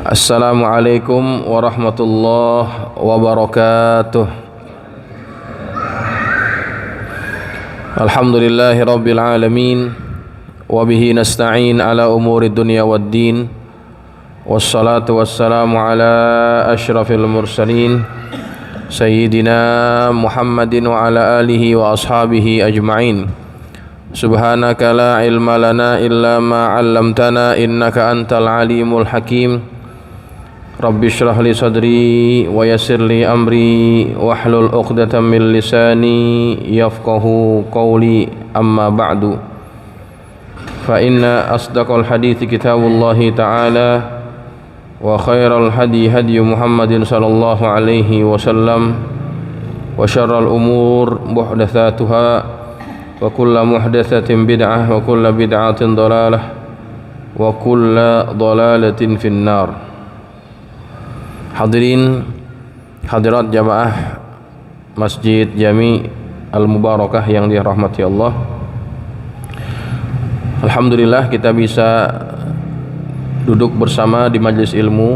Assalamualaikum warahmatullahi wabarakatuh. Alhamdulillahi rabbil alamin, wabihi nasta'in ala umuri dunya waddin, wassalatu wassalamu ala ashrafil mursalin Sayyidina Muhammadin wa ala alihi wa ashabihi ajma'in. Subhanaka la ilma lana illa ma 'allamtana innaka antal alimul hakim. Rabbi shrah li sadri wa yassir li amri wahlul 'uqdatam min lisani yafqahu qawli, amma ba'du. Fa inna asdaqal hadithi kitabullahi ta'ala wa khairal hadi hadi Muhammadin sallallahu alaihi wasallam wa syarral umur muhdatsatuha wa kullu muhdatsatin bid'ah wa kullu bid'atin dhalalah wa kullu dhalalatin finnar. Hadirin hadirat jamaah Masjid Jami Al-Mubarakah yang dirahmati Allah. Alhamdulillah kita bisa duduk bersama di majelis ilmu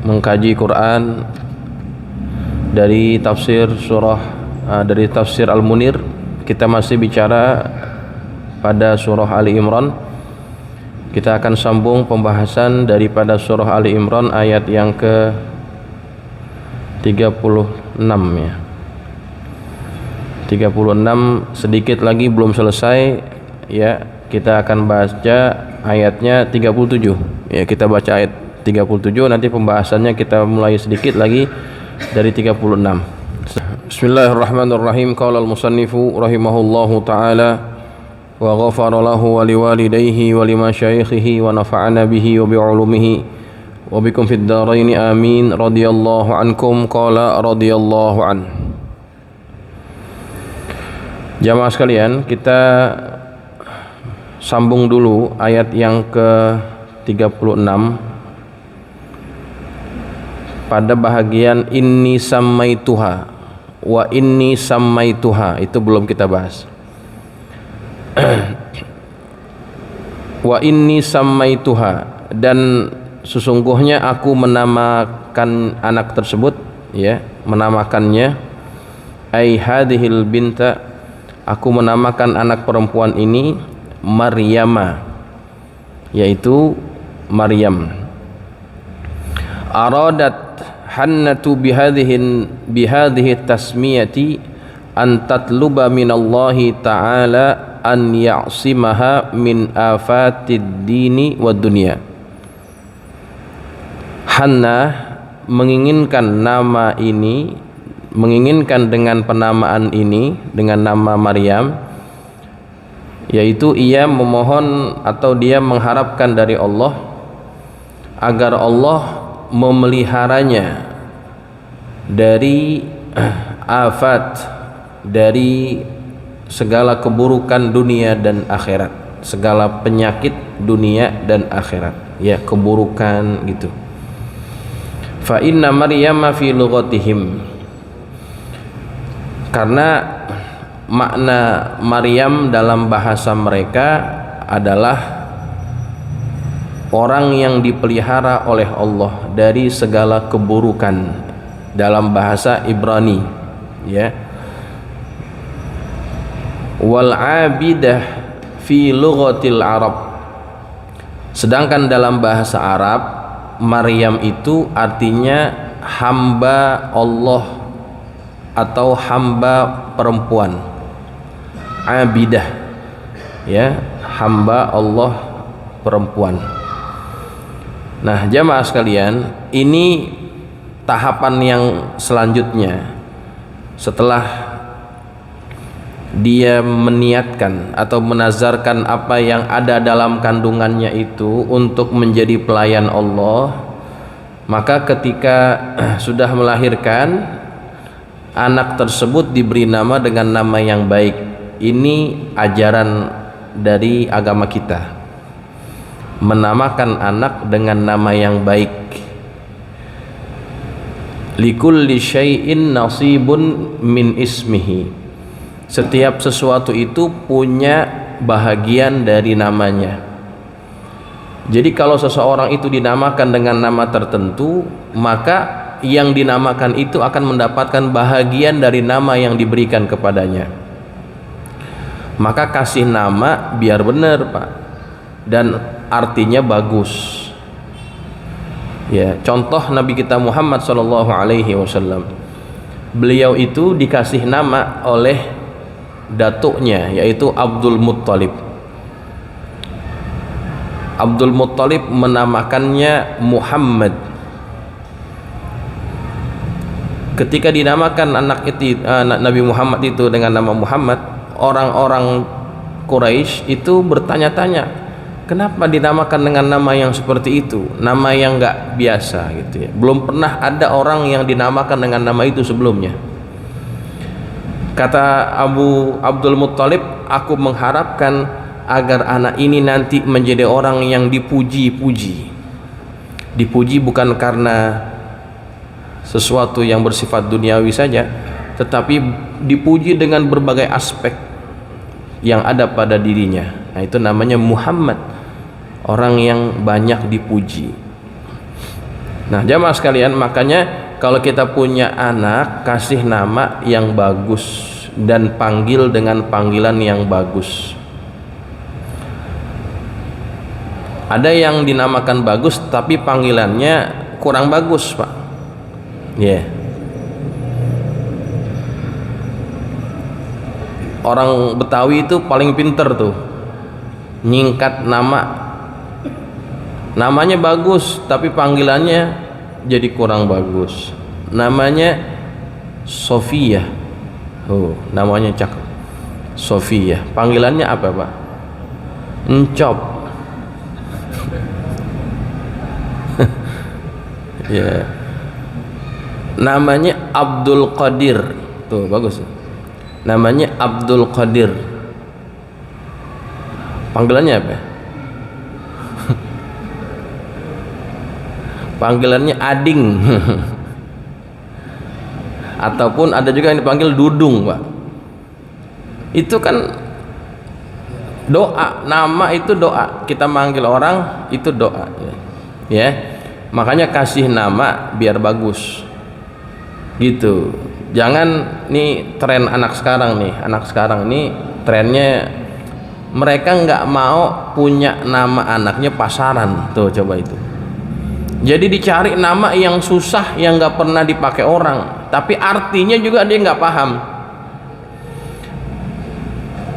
mengkaji Quran dari tafsir dari tafsir Al-Munir. Kita masih bicara pada surah Ali Imran. Kita akan sambung pembahasan daripada surah Ali Imran ayat yang ke 36 ya. 36 sedikit lagi belum selesai ya. Kita akan baca ayatnya 37. Ya, kita baca ayat 37, nanti pembahasannya kita mulai sedikit lagi dari 36. Bismillahirrahmanirrahim. Qala al-musannifu rahimahullahu ta'ala wa ghafara lahu wa liwalidayhi wa limasyayikhihi wa nafa'ana bihi wa bi'ulumihi wa bikum fid dharaini amin. Radiyallahu ankum. Qala radiyallahu an. Jamaah sekalian, kita sambung dulu ayat yang ke-36 pada bahagian inni sammaituha wa inni sammaituha. Itu belum kita bahas. Wa inni sammaituha, dan sesungguhnya aku menamakan anak tersebut, ya, menamakannya. Ai hadhil binta, aku menamakan anak perempuan ini Maryama, yaitu Maryam. Aradat hannatu bihadhihi tasmiyati an tatluba minallahi ta'ala an ya'simaha min afatid dini wad dunya. Hannah menginginkan nama ini, menginginkan dengan penamaan ini, dengan nama Maryam, yaitu ia memohon atau dia mengharapkan dari Allah agar Allah memeliharanya dari afat, dari segala keburukan dunia dan akhirat, segala penyakit dunia dan akhirat, ya, keburukan gitu. Fa inna Maryama fi lughatihim, karena makna Maryam dalam bahasa mereka adalah orang yang dipelihara oleh Allah dari segala keburukan dalam bahasa Ibrani, ya. Wal abidah fi lughatil Arab, sedangkan dalam bahasa Arab Maryam itu artinya hamba Allah atau hamba perempuan. Abidah, ya, hamba Allah perempuan. Nah, jamaah sekalian, ini tahapan yang selanjutnya setelah dia meniatkan atau menazarkan apa yang ada dalam kandungannya itu untuk menjadi pelayan Allah. Maka ketika sudah melahirkan, anak tersebut diberi nama dengan nama yang baik. Ini ajaran dari agama kita, menamakan anak dengan nama yang baik. Likulli syai'in nasibun min ismihi, setiap sesuatu itu punya bahagian dari namanya. Jadi kalau seseorang itu dinamakan dengan nama tertentu, maka yang dinamakan itu akan mendapatkan bahagian dari nama yang diberikan kepadanya. Maka kasih nama biar benar, Pak, dan artinya bagus. Ya, contoh Nabi kita Muhammad sallallahu alaihi wasallam. Beliau itu dikasih nama oleh datuknya, yaitu Abdul Muttalib. Abdul Muttalib menamakannya Muhammad. Ketika dinamakan anak Nabi Muhammad itu dengan nama Muhammad, orang-orang Quraisy itu bertanya-tanya, kenapa dinamakan dengan nama yang seperti itu, nama yang nggak biasa gitu ya. Belum pernah ada orang yang dinamakan dengan nama itu sebelumnya. Kata Abdul Muttalib, aku mengharapkan agar anak ini nanti menjadi orang yang dipuji-puji. Dipuji bukan karena sesuatu yang bersifat duniawi saja, tetapi dipuji dengan berbagai aspek yang ada pada dirinya. Nah, itu namanya Muhammad, orang yang banyak dipuji. Nah, jamaah sekalian, makanya kalau kita punya anak, kasih nama yang bagus dan panggil dengan panggilan yang bagus. Ada yang dinamakan bagus tapi panggilannya kurang bagus, Pak. Ya. Yeah. Orang Betawi itu paling pinter tuh nyingkat nama. Namanya bagus tapi panggilannya jadi kurang bagus. Namanya Sofia. Oh, namanya cakep. Sofia. Panggilannya apa, Pak? Encop. Ya. Namanya Abdul Qadir. Tuh, bagus. Namanya Abdul Qadir. Panggilannya apa? Panggilannya Ading. Ataupun ada juga yang dipanggil Dudung, Pak. Itu kan doa. Nama itu doa. Kita manggil orang itu doa. Ya. Makanya kasih nama biar bagus gitu. Jangan nih tren anak sekarang nih trennya mereka nggak mau punya nama anaknya pasaran. Tuh, coba itu. Jadi dicari nama yang susah, yang nggak pernah dipakai orang, tapi artinya juga dia nggak paham.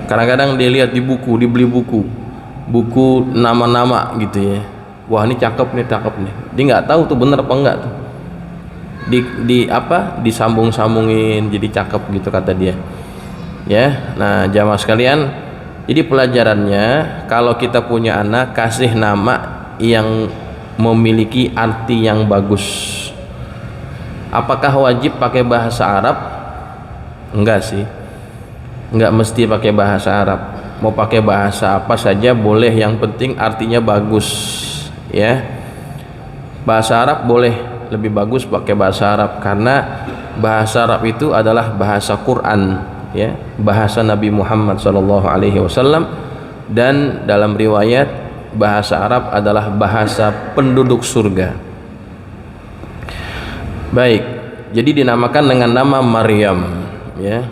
Kadang-kadang dia lihat di buku, dibeli buku nama-nama gitu ya. Wah, ini cakep nih. Dia nggak tahu tuh bener apa enggak tuh. Disambung-sambungin jadi cakep gitu kata dia. Ya, nah jamaah sekalian, jadi pelajarannya kalau kita punya anak, kasih nama yang memiliki arti yang bagus. Apakah wajib pakai bahasa Arab? Enggak sih. Enggak mesti pakai bahasa Arab. Mau pakai bahasa apa saja boleh, yang penting artinya bagus. Ya, bahasa Arab boleh, lebih bagus pakai bahasa Arab karena bahasa Arab itu adalah bahasa Quran, ya, bahasa Nabi Muhammad SAW, dan dalam riwayat bahasa Arab adalah bahasa penduduk surga. Baik, jadi dinamakan dengan nama Maryam, ya.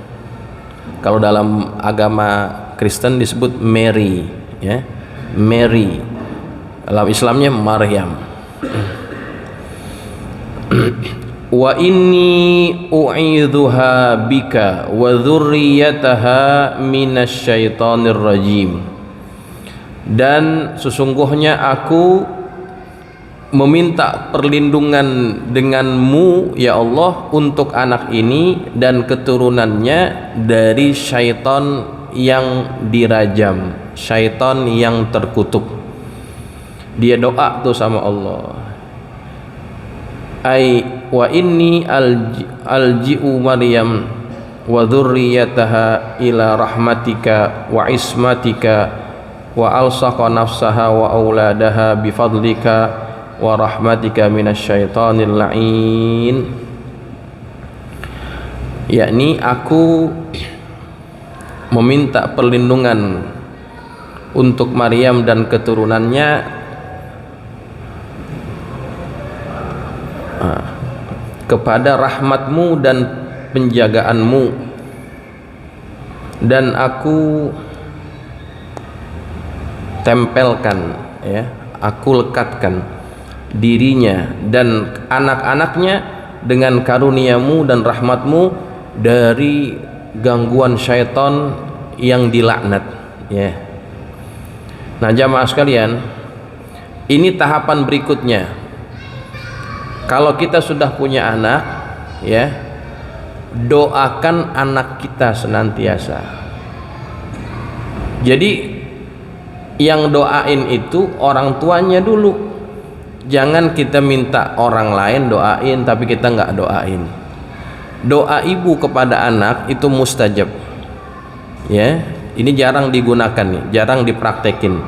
Kalau dalam agama Kristen disebut Mary, ya, Mary. Dalam Islamnya Maryam. Wa inni u'idzuha bika wa dzurriyyataha minasyaitonir rajim. Dan sesungguhnya aku meminta perlindungan denganmu ya Allah untuk anak ini dan keturunannya dari syaitan yang dirajam, syaitan yang terkutuk. Dia doa tuh sama Allah, ai wa inni alji'u Maryam wa dzurriyyataha ila rahmatika wa ismatika wa alsaqa nafsaha wa auladaha bifadlika wa rahmatika minasyaitonil la'in. Yakni aku meminta perlindungan untuk Maryam dan keturunannya kepada rahmatmu dan penjagaanmu, dan aku tempelkan, ya, aku lekatkan dirinya dan anak-anaknya dengan karuniamu dan rahmatmu dari gangguan syaitan yang dilaknat, ya. Nah jamaah sekalian, ini tahapan berikutnya. Kalau kita sudah punya anak, ya, doakan anak kita senantiasa. Jadi yang doain itu orang tuanya dulu. Jangan kita minta orang lain doain tapi kita nggak doain. Doa ibu kepada anak itu mustajab, ya. Ini jarang digunakan nih, jarang dipraktekin.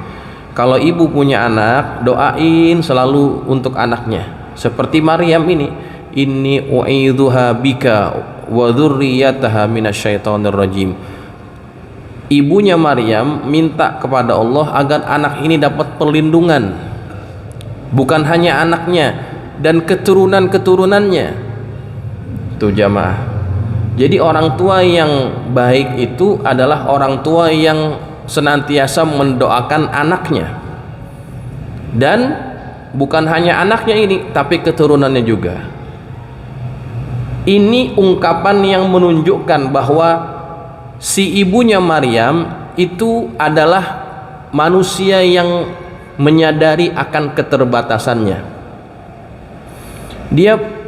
Kalau ibu punya anak, doain selalu untuk anaknya. Seperti Maryam ini, inni u'idzuha bika wa dzurriyyataha minasyaitonir rajim. Ibunya Maryam minta kepada Allah agar anak ini dapat perlindungan, bukan hanya anaknya dan keturunan-keturunannya. Tuh jamaah. Jadi orang tua yang baik itu adalah orang tua yang senantiasa mendoakan anaknya, dan bukan hanya anaknya ini tapi keturunannya juga. Ini ungkapan yang menunjukkan bahwa si ibunya Maryam itu adalah manusia yang menyadari akan keterbatasannya.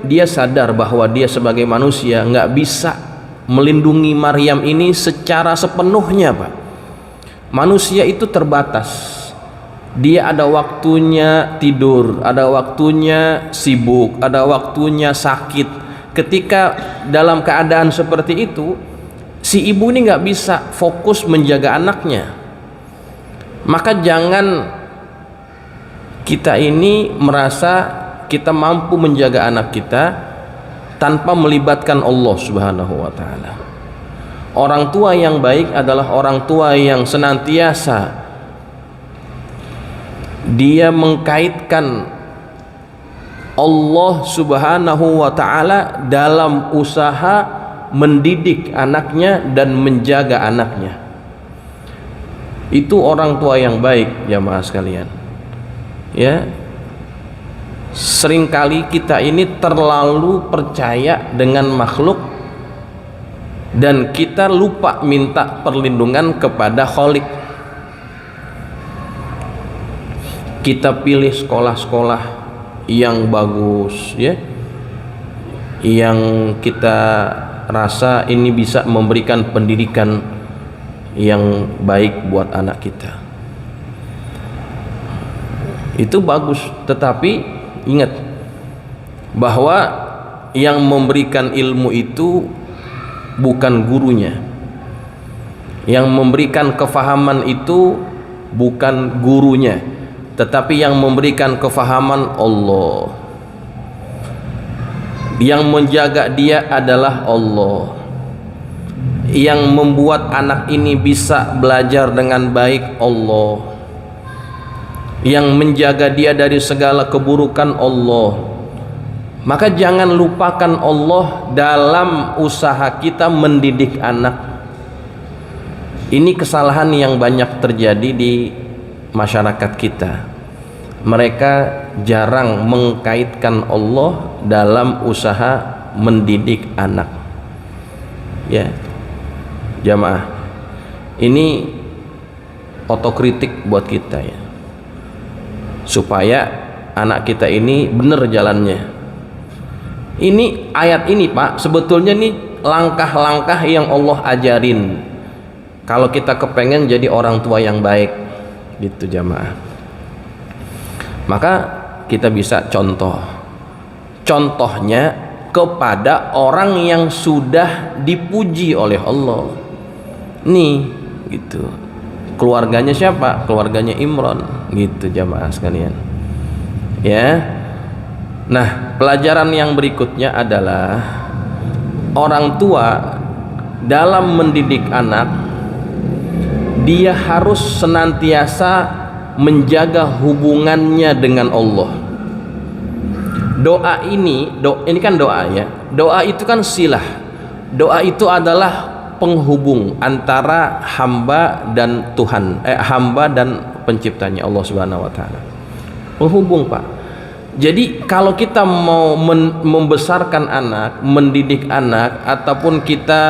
Dia sadar bahwa dia sebagai manusia nggak bisa melindungi Maryam ini secara sepenuhnya, Pak. Manusia itu terbatas. Dia ada waktunya tidur, ada waktunya sibuk, ada waktunya sakit. Ketika dalam keadaan seperti itu, si ibu ini nggak bisa fokus menjaga anaknya. Maka jangan kita ini merasa kita mampu menjaga anak kita tanpa melibatkan Allah Subhanahu wa ta'ala. Orang tua yang baik adalah orang tua yang senantiasa dia mengkaitkan Allah Subhanahu wa ta'ala dalam usaha mendidik anaknya dan menjaga anaknya. Itu orang tua yang baik, jamaah sekalian. Ya, seringkali kita ini terlalu percaya dengan makhluk dan kita lupa minta perlindungan kepada Khalik. Kita pilih sekolah-sekolah yang bagus, ya, yang kita rasa ini bisa memberikan pendidikan yang baik buat anak kita. Itu bagus, tetapi ingat bahwa yang memberikan ilmu itu bukan gurunya. Yang memberikan kefahaman itu bukan gurunya, tetapi yang memberikan kefahaman Allah. Yang menjaga dia adalah Allah. Yang membuat anak ini bisa belajar dengan baik Allah. Yang menjaga dia dari segala keburukan Allah. Maka jangan lupakan Allah dalam usaha kita mendidik anak. Ini kesalahan yang banyak terjadi di masyarakat kita. Mereka jarang mengkaitkan Allah dalam usaha mendidik anak. Ya, jamaah, ini otokritik buat kita, ya, supaya anak kita ini benar jalannya. Ini ayat ini, Pak, sebetulnya nih langkah-langkah yang Allah ajarin kalau kita kepengen jadi orang tua yang baik, gitu jamaah. Maka kita bisa contohnya kepada orang yang sudah dipuji oleh Allah. Nih, gitu. Keluarganya siapa? Keluarganya Imran, gitu jamaah sekalian. Ya. Nah, pelajaran yang berikutnya adalah orang tua dalam mendidik anak, dia harus senantiasa menjaga hubungannya dengan Allah. Doa ini kan doa ya. Doa itu kan silah. Doa itu adalah penghubung antara hamba dan Tuhan, hamba dan penciptanya Allah Subhanahu wa taala. Penghubung, Pak. Jadi kalau kita mau membesarkan anak, mendidik anak, ataupun kita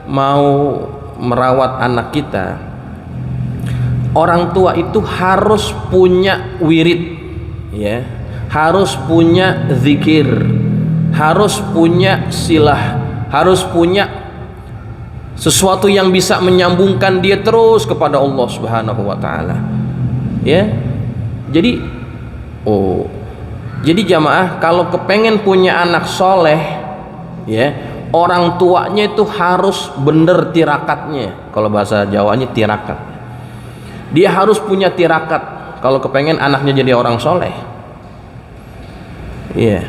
mau merawat anak kita, orang tua itu harus punya wirid, ya, harus punya zikir, harus punya silah, harus punya sesuatu yang bisa menyambungkan dia terus kepada Allah Subhanahu wa taala. Ya. Jadi jamaah, kalau kepengen punya anak soleh, ya, orang tuanya itu harus bener tirakatnya. Kalau bahasa Jawanya tirakat. Dia harus punya tirakat kalau kepengen anaknya jadi orang soleh. Iya.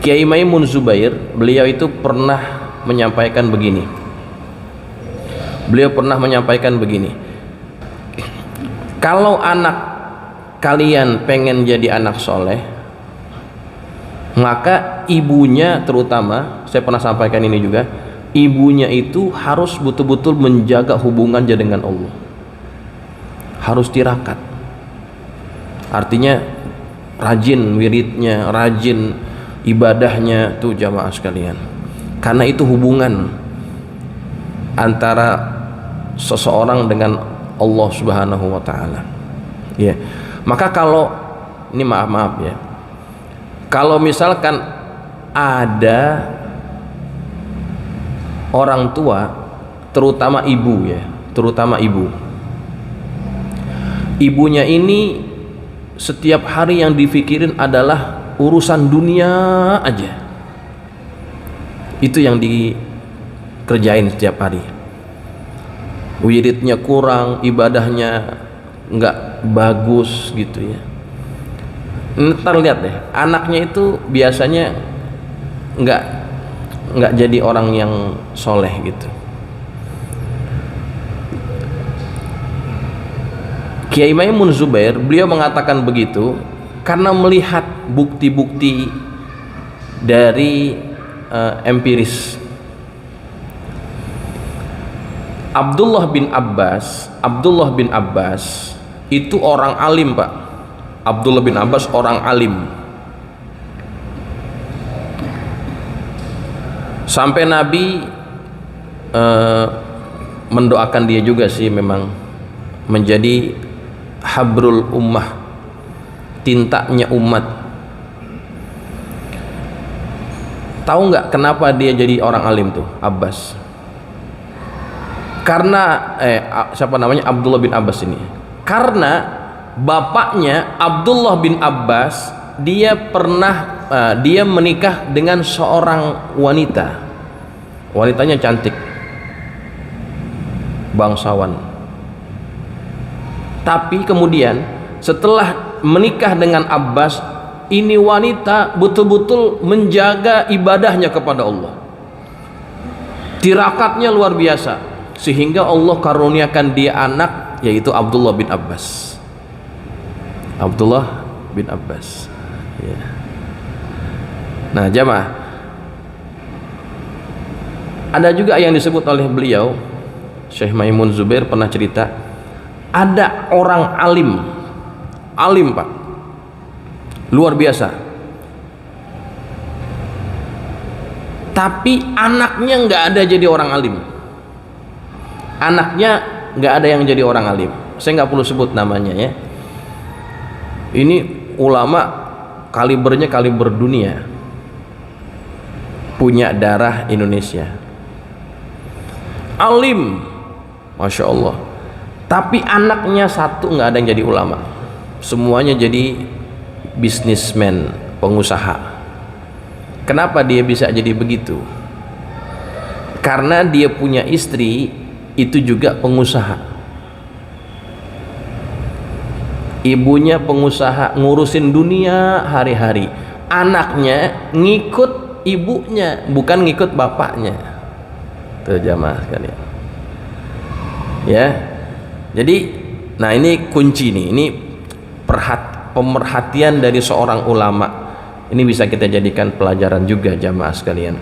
Kiai Maimun Zubair, beliau itu pernah menyampaikan begini. Kalau anak kalian pengen jadi anak soleh, maka ibunya, terutama saya pernah sampaikan ini juga, ibunya itu harus betul-betul menjaga hubungannya dengan Allah, harus tirakat, artinya rajin wiridnya, rajin ibadahnya tuh jamaah sekalian, karena itu hubungan antara seseorang dengan Allah Subhanahu wa taala. Ya. Maka kalau ini maaf ya. Kalau misalkan ada orang tua, terutama ibu ya, terutama ibu. Ibunya ini setiap hari yang difikirin adalah urusan dunia aja. Itu yang dikerjain setiap hari. Wiridnya kurang, ibadahnya nggak bagus gitu ya. Ntar lihat deh, anaknya itu biasanya nggak jadi orang yang soleh gitu. Kiai Maimun Zubair, beliau mengatakan begitu karena melihat bukti-bukti dari empiris. Abdullah bin Abbas itu orang alim, Pak. Abdullah bin Abbas orang alim. Sampai Nabi mendoakan dia juga sih, memang menjadi habrul ummah, tintanya umat. Tahu nggak kenapa dia jadi orang alim tuh, Abbas? Karena siapa namanya, Abdullah bin Abbas ini, karena bapaknya Abdullah bin Abbas dia menikah dengan seorang wanitanya cantik, bangsawan. Tapi kemudian setelah menikah dengan Abbas, ini wanita betul-betul menjaga ibadahnya kepada Allah, tirakatnya luar biasa, sehingga Allah karuniakan dia anak, yaitu Abdullah bin Abbas. Ya. Nah jamaah, ada juga yang disebut oleh beliau, Syekh Maimun Zubair pernah cerita, ada orang alim Pak, luar biasa, tapi anaknya nggak ada jadi orang alim. Anaknya nggak ada yang jadi orang alim. Saya nggak perlu sebut namanya ya. Ini ulama kalibernya kaliber dunia, punya darah Indonesia, alim, masya Allah. Tapi anaknya satu nggak ada yang jadi ulama, semuanya jadi bisnismen, pengusaha. Kenapa dia bisa jadi begitu? Karena dia punya istri itu juga pengusaha, ibunya pengusaha, ngurusin dunia hari-hari, anaknya ngikut ibunya, bukan ngikut bapaknya. Tuh jamaah sekalian ya. Jadi nah ini kunci nih, ini pemerhatian dari seorang ulama. Ini bisa kita jadikan pelajaran juga jamaah sekalian.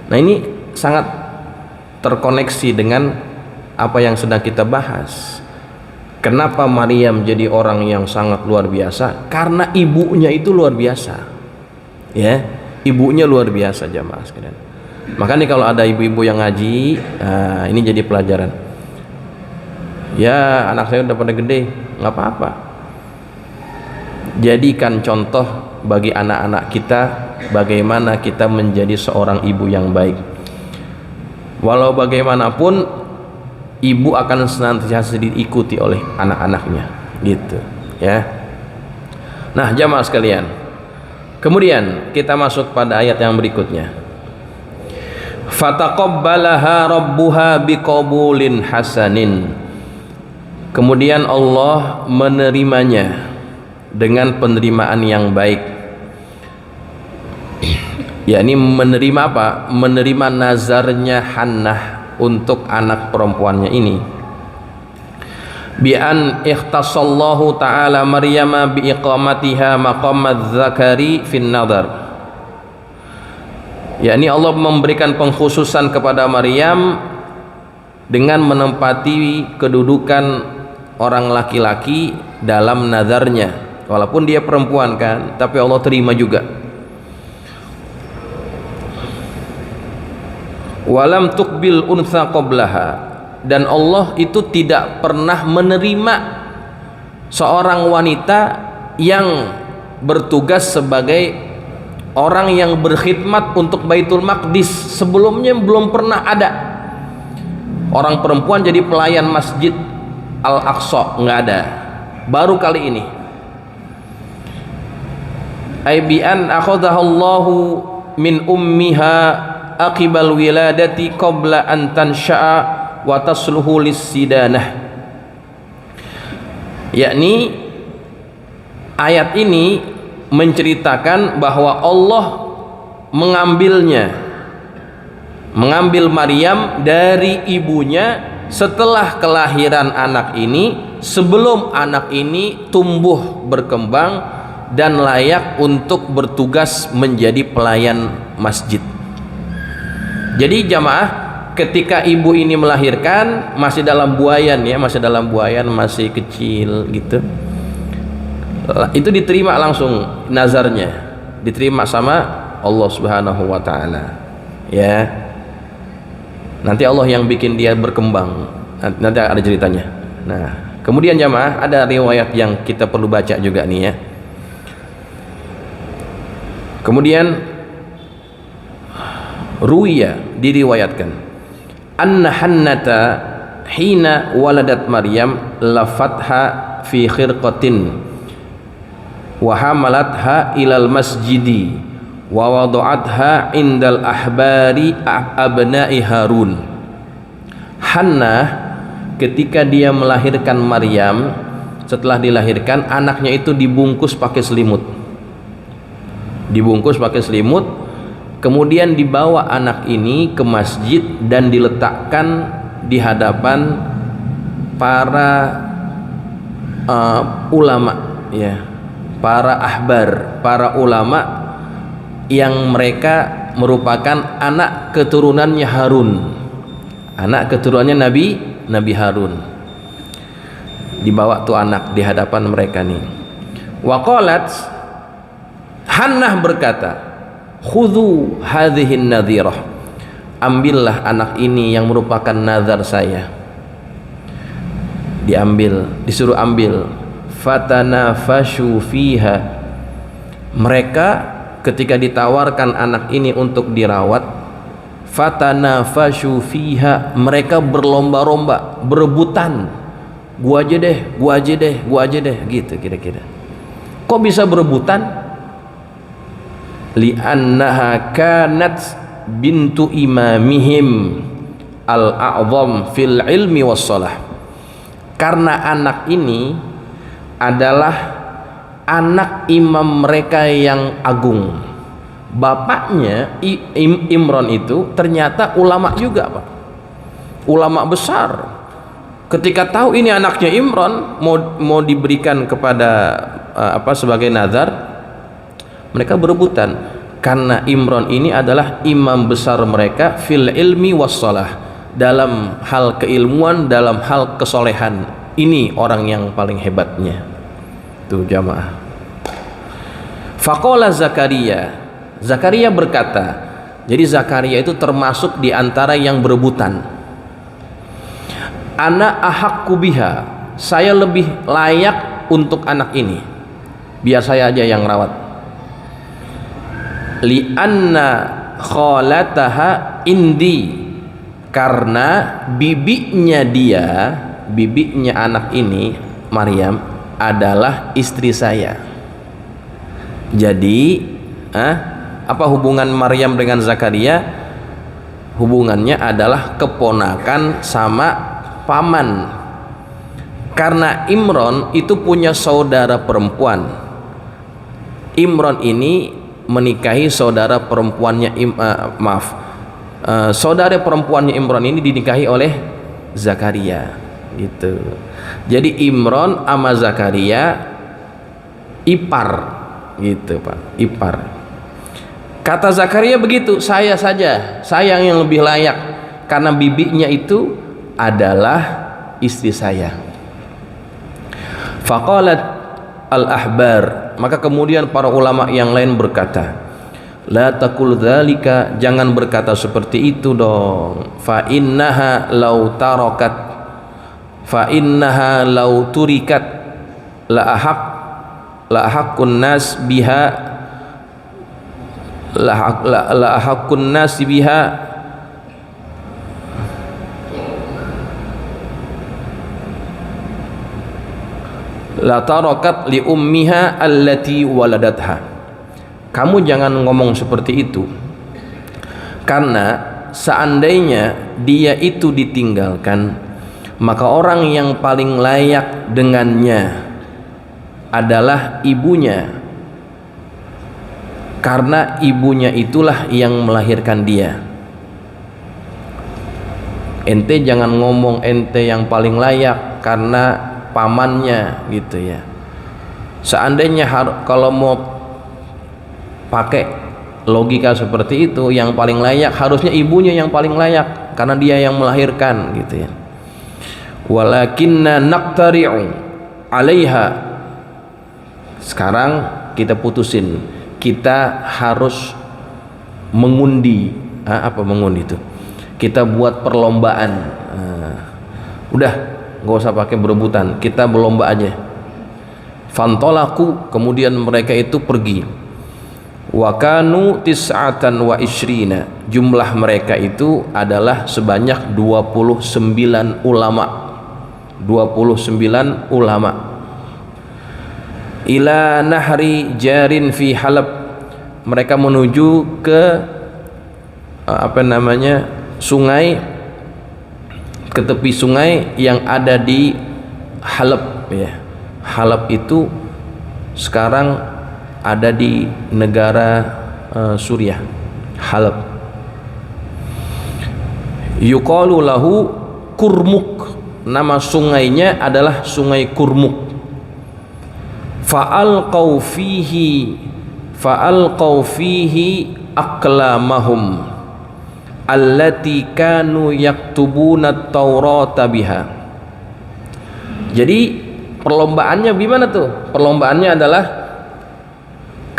Nah, ini sangat terkoneksi dengan apa yang sedang kita bahas. Kenapa Maryam jadi orang yang sangat luar biasa? Karena ibunya itu luar biasa. Ya, ibunya luar biasa jamaah sekalian. Makanya kalau ada ibu-ibu yang ngaji, ini jadi pelajaran. Ya, anak saya udah pada gede, nggak apa-apa. Jadikan contoh bagi anak-anak kita bagaimana kita menjadi seorang ibu yang baik. Walau bagaimanapun ibu akan senantiasa diikuti oleh anak-anaknya, gitu ya. Nah, jamaah sekalian, kemudian kita masuk pada ayat yang berikutnya. Fataqabbalaha rabbuha biqabulin hasanin. Kemudian Allah menerimanya dengan penerimaan yang baik. Yakni menerima apa? Menerima nazarnya Hannah untuk anak perempuannya ini. Bi an ikhtasallahu ta'ala Maryama bi iqamatiha maqamaz zakari fin nadar. Yakni Allah memberikan pengkhususan kepada Maryam dengan menempati kedudukan orang laki-laki dalam nazarnya. Walaupun dia perempuan kan, tapi Allah terima juga. Walam tuqbil untha qablaha, dan Allah itu tidak pernah menerima seorang wanita yang bertugas sebagai orang yang berkhidmat untuk Baitul Maqdis. Sebelumnya belum pernah ada orang perempuan jadi pelayan Masjid Al-Aqsa, nggak ada, baru kali ini. Aibian akhadhahallahu min ummiha aqibal wiladati qabla an tansha'a wa tasluhu lis-sidanah. Yakni ayat ini menceritakan bahwa Allah mengambil Maryam dari ibunya setelah kelahiran anak ini, sebelum anak ini tumbuh berkembang dan layak untuk bertugas menjadi pelayan masjid. Jadi jamaah, ketika ibu ini melahirkan masih dalam buayan ya, masih kecil gitu, itu diterima langsung nazarnya, diterima sama Allah Subhanahu wa taala ya. Nanti Allah yang bikin dia berkembang, nanti ada ceritanya. Nah, kemudian jamaah, ada riwayat yang kita perlu baca juga nih ya. Kemudian ruwiya, diriwayatkan, anna Hannata hina waladat Maryam lafatha fi khirqatin wa hamalatha ilal masjidi wa wada'atha indal ahbari abna'i Harun. Hannah ketika dia melahirkan Maryam, setelah dilahirkan anaknya itu dibungkus pakai selimut, kemudian dibawa anak ini ke masjid dan diletakkan di hadapan para ulama ya, para ahbar, para ulama yang mereka merupakan anak keturunannya Harun, anak keturunannya Nabi Harun. Dibawa tuh anak di hadapan mereka nih. Waqalat, Hannah berkata, khudhu hadhihin nadhirah, ambillah anak ini yang merupakan nazar saya. Disuruh ambil. Fatanafashu fiha, mereka ketika ditawarkan anak ini untuk dirawat, fatanafashu fiha, mereka berlomba-lomba, berebutan, gua aja deh gitu kira-kira. Kok bisa berebutan? Li'annaha kanat bintu imamihim al-a'zam fil ilmi wassalah, karena anak ini adalah anak imam mereka yang agung. Bapaknya Imran itu ternyata ulama juga, Pak, ulama besar. Ketika tahu ini anaknya Imran, mau diberikan kepada sebagai nazar, mereka berebutan karena Imran ini adalah imam besar mereka fil ilmi wassalah, dalam hal keilmuan, dalam hal kesolehan. Ini orang yang paling hebatnya. Tuh jamaah. Faqala Zakaria berkata, jadi Zakaria itu termasuk di antara yang berebutan. Ana ahaqqu biha, saya lebih layak untuk anak ini, biar saya aja yang rawat. Li anna khalataha indi, karena bibinya anak ini Maryam adalah istri saya. Jadi apa hubungan Maryam dengan Zakaria? Hubungannya adalah keponakan sama paman. Karena Imran itu punya saudara perempuan. Imran ini menikahi saudara perempuannya saudara perempuannya Imran ini dinikahi oleh Zakaria gitu. Jadi Imran sama Zakaria ipar gitu Pak, ipar. Kata Zakaria begitu, saya saja, saya yang lebih layak karena bibinya itu adalah istri saya. Faqalat al-ahbar, maka kemudian para ulama yang lain berkata, la taqul dzalika, jangan berkata seperti itu dong. Fa innaha law turikat la ahaqqun nas biha la ahaqqun nas biha la tarakat li ummiha allati waladatha. Kamu jangan ngomong seperti itu, karena seandainya dia itu ditinggalkan, maka orang yang paling layak dengannya adalah ibunya, karena ibunya itulah yang melahirkan dia. Ente jangan ngomong ente yang paling layak karena pamannya gitu ya. Seandainya kalau mau pakai logika seperti itu, yang paling layak harusnya ibunya yang paling layak karena dia yang melahirkan gitu ya. Walakinna naqtari'u 'alaiha, sekarang kita putusin, kita harus mengundi. Apa mengundi itu? Kita buat perlombaan. Udah, nggak usah pakai berebutan, kita berlomba aja. Fantolaku, kemudian mereka itu pergi. Wakanu tis'atan wa ishrina, jumlah mereka itu adalah sebanyak 29 ulama. 29 ulama. Ila nahri jarin fi Halab, mereka menuju ke sungai, ke tepi sungai yang ada di Halab ya. Halab itu sekarang ada di negara Suriah, Halab. Yuqalu lahu Kurmuk, nama sungainya adalah Sungai Kurmuk. Fa'alqaw fihi aqlamahum allati kanu yaktubuna at-taurata biha. Jadi perlombaannya gimana tuh? Perlombaannya adalah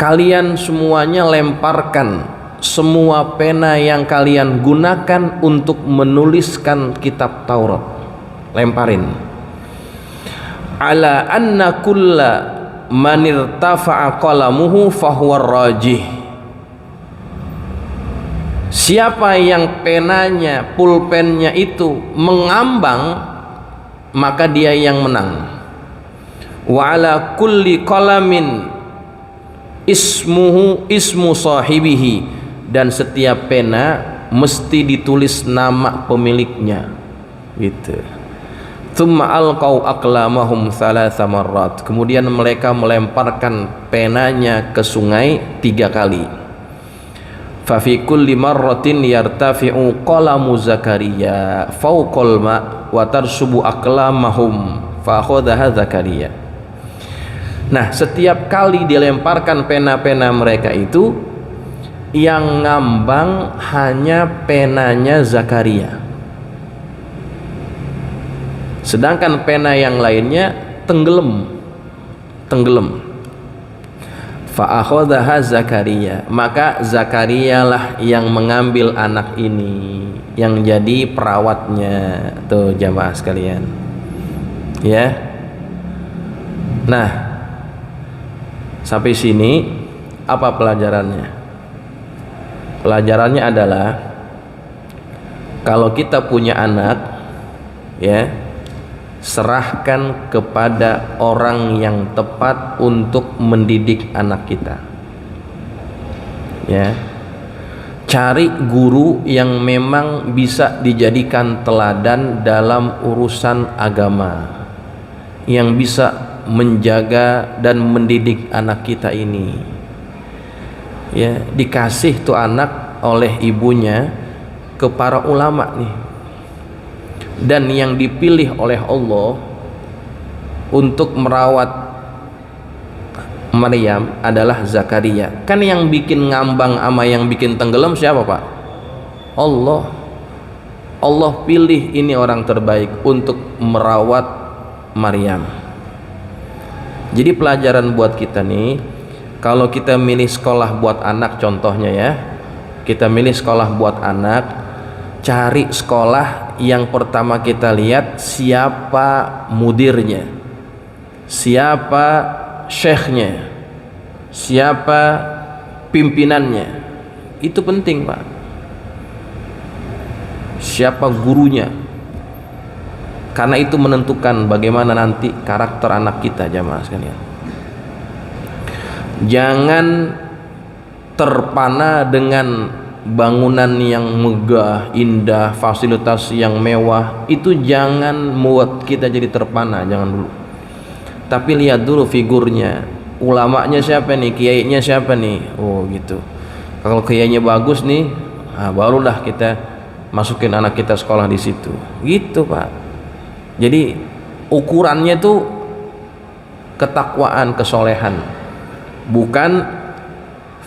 kalian semuanya lemparkan semua pena yang kalian gunakan untuk menuliskan kitab Taurat. Lemparin. Ala anna kulla man irtafa'a qalamuhu fahuwa rajih. Siapa yang penanya, pulpennya itu mengambang, maka dia yang menang. Wa ala kulli qalamin ismu sahibihi, dan setiap pena mesti ditulis nama pemiliknya gitu. Tsumma alqau aqlamahum thalatha marrat, kemudian mereka melemparkan penanya ke sungai 3 kali. Fa fi kulli marratin yartafi'u qalamu Zakaria fawqal ma wa tarsubu aqlamahum fa akhadha Zakaria. Nah, setiap kali dilemparkan pena-pena mereka itu, yang ngambang hanya penanya Zakaria, sedangkan pena yang lainnya tenggelam. Fa'akhadhaha Zakaria, maka Zakaria lah yang mengambil anak ini, yang jadi perawatnya. Tuh jamaah sekalian, ya. Nah, sampai sini apa pelajarannya? Pelajarannya adalah kalau kita punya anak, ya, serahkan kepada orang yang tepat untuk mendidik anak kita, ya. Cari guru yang memang bisa dijadikan teladan dalam urusan agama, yang bisa menjaga dan mendidik anak kita ini, ya. Dikasih tuh anak oleh ibunya ke para ulama nih, dan yang dipilih oleh Allah untuk merawat Maryam adalah Zakaria. Kan yang bikin ngambang sama yang bikin tenggelam siapa, Pak? Allah. Allah pilih ini orang terbaik untuk merawat Maryam. Jadi pelajaran buat kita nih, kalau kita milih sekolah buat anak, contohnya ya, kita milih sekolah buat anak, cari sekolah yang pertama kita lihat siapa mudirnya, siapa syekhnya, siapa pimpinannya. Itu penting, Pak. Siapa gurunya, karena itu menentukan bagaimana nanti karakter anak kita, jamaah sekalian. Jangan terpana dengan bangunan yang megah, indah, fasilitas yang mewah. Itu jangan membuat kita jadi terpana, jangan dulu. Tapi lihat dulu figurnya, ulamanya siapa nih, kiainya siapa nih. Oh gitu. Kalau kiainya bagus nih, nah barulah kita masukin anak kita sekolah di situ. Gitu, Pak. Jadi ukurannya tuh ketakwaan, kesolehan, bukan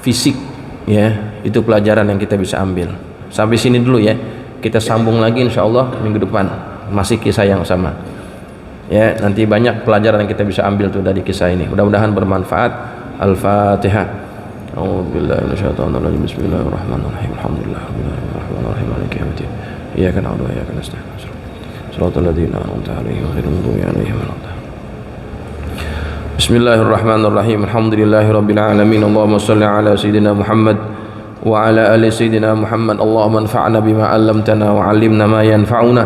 fisik, ya. Itu pelajaran yang kita bisa ambil. Sampai sini dulu ya, kita sambung lagi insya Allah minggu depan, masih kisah yang sama, ya. Nanti banyak pelajaran yang kita bisa ambil tuh dari kisah ini, mudah-mudahan bermanfaat. Al-Fatihah. A'udzubillahi minasyaitonirrajim. Bismillahirrahmanirrahim. Alhamdulillahirrahmanirrahim. Maliki yaumiddin. Iyyaka na'budu wa iyyaka nasta'in. Shiratal ladzina an'amta 'alaihim ghairil maghdubi 'alaihim waladdallin. Bismillahirrahmanirrahim. Alhamdulillahirabbil alamin. Allahumma shalli ala sayidina Muhammad wa ala ali sayidina Muhammad. Allahumma anfa'na bima 'allamtana wa 'allimna ma yanfa'una.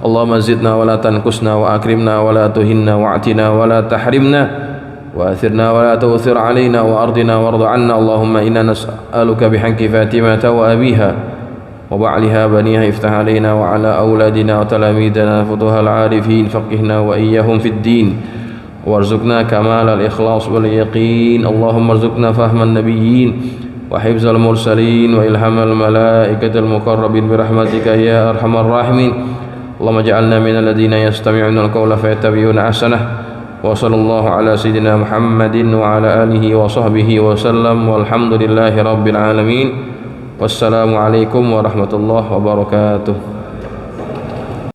Allahumma zidna wa la tanqusna wa akrimna wa la tuhinna wa atina wa la tahrimna wa athirna wa la tu'thir 'alaina wa ardina warḍa 'anna. Allahumma inna nas'aluka bihaqqi Fatimata wa abiha wa ba'liha baniha iftah 'alaina wa 'ala auladina wa talamidana futuhal 'arifin faqihna wa iyyahum fid din warzuqna kamal al-ikhlas wal yaqin. Allahumma arzuqna fahman nabiyyin wa hifzal mursalin wa ilhamal malaikatil muqarrabin birahmatika ya arhamar rahimin. Allahumma ja'alna minal ladzina yastami'una al-qawla fayattabi'una ahsanah. Wa sallallahu ala sayidina Muhammadin wa ala alihi wa sahbihi wa sallam walhamdulillahi rabbil alamin. Wassalamu alaikum warahmatullahi wabarakatuh.